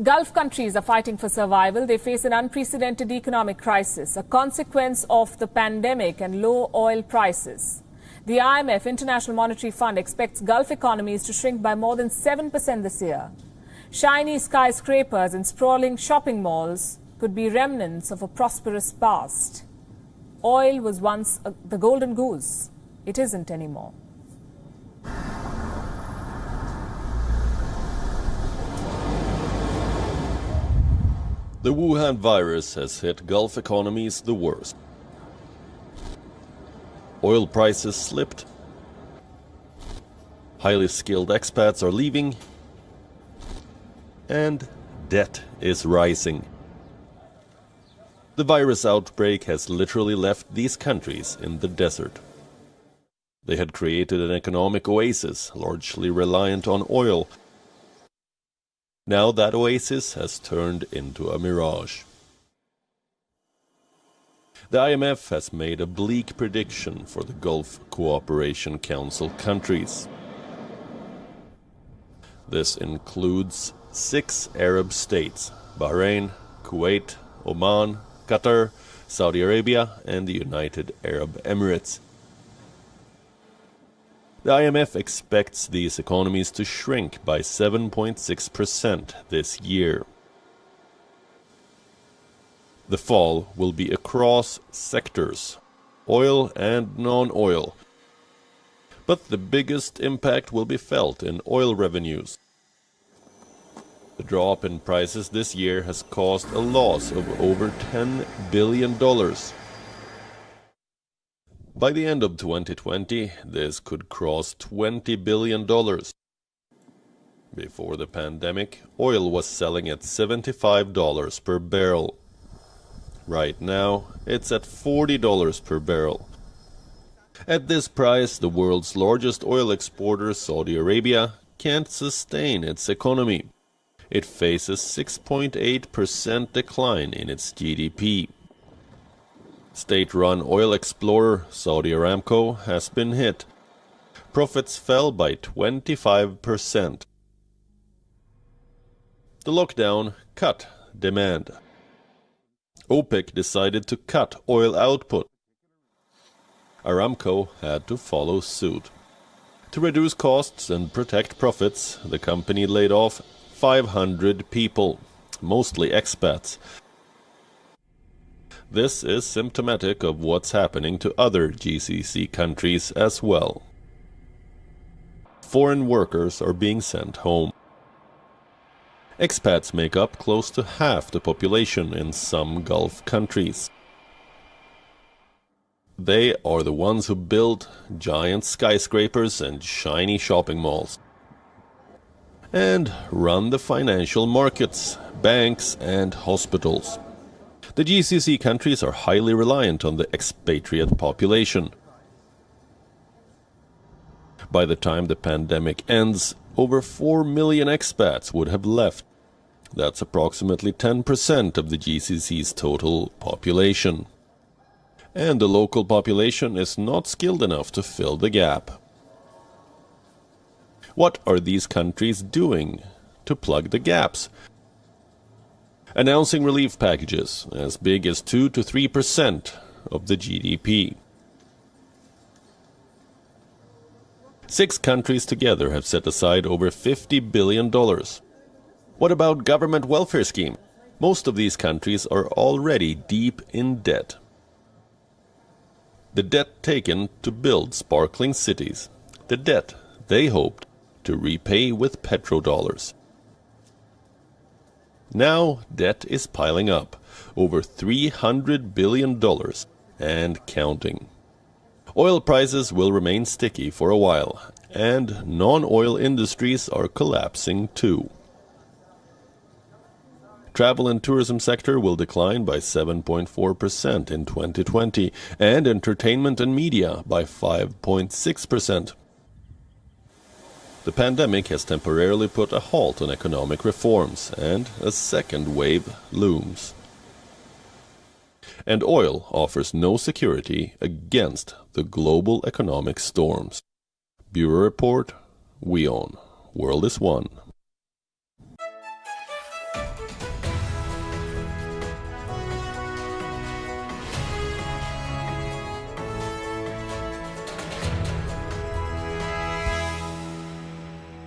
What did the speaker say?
Gulf countries are fighting for survival. They face an unprecedented economic crisis, a consequence of the pandemic and low oil prices. The IMF, International Monetary Fund, expects Gulf economies to shrink by more than 7% this year. Shiny skyscrapers and sprawling shopping malls could be remnants of a prosperous past. Oil was once the golden goose. It isn't anymore. The Wuhan virus has hit Gulf economies the worst. Oil prices slipped. Highly skilled expats are leaving. And debt is rising. The virus outbreak has literally left these countries in the desert. They had created an economic oasis, largely reliant on oil. Now that oasis has turned into a mirage. The IMF has made a bleak prediction for the Gulf Cooperation Council countries. This includes 6 Arab states: Bahrain, Kuwait, Oman, Qatar, Saudi Arabia, and the United Arab Emirates. The IMF expects these economies to shrink by 7.6% this year. The fall will be across sectors, oil and non-oil. But the biggest impact will be felt in oil revenues. The drop in prices this year has caused a loss of over $10 billion. By the end of 2020, this could cross $20 billion. Before the pandemic, oil was selling at $75 per barrel. Right now, it's at $40 per barrel. At this price, the world's largest oil exporter, Saudi Arabia, can't sustain its economy. It faces 6.8% decline in its GDP. State-run oil explorer Saudi Aramco has been hit. Profits fell by 25%. The lockdown cut demand. OPEC decided to cut oil output. Aramco had to follow suit. To reduce costs and protect profits, the company laid off 500 people, mostly expats. This is symptomatic of what's happening to other GCC countries as well. Foreign workers are being sent home. Expats make up close to half the population in some Gulf countries. They are the ones who build giant skyscrapers and shiny shopping malls, and run the financial markets, banks, and hospitals. The GCC countries are highly reliant on the expatriate population. By the time the pandemic ends, over 4 million expats would have left. That's approximately 10% of the GCC's total population. And the local population is not skilled enough to fill the gap. What are these countries doing to plug the gaps? Announcing relief packages as big as 2 to 3% of the GDP. 6 countries together have set aside over $50 billion. What about government welfare scheme? Most of these countries are already deep in debt. The debt taken to build sparkling cities. The debt they hoped to repay with petrodollars. Now debt is piling up, over $300 billion and counting. Oil prices will remain sticky for a while, and non-oil industries are collapsing too. Travel and tourism sector will decline by 7.4% in 2020, and entertainment and media by 5.6%. The pandemic has temporarily put a halt on economic reforms, and a second wave looms. And oil offers no security against the global economic storms. Bureau Report, WION. World is one.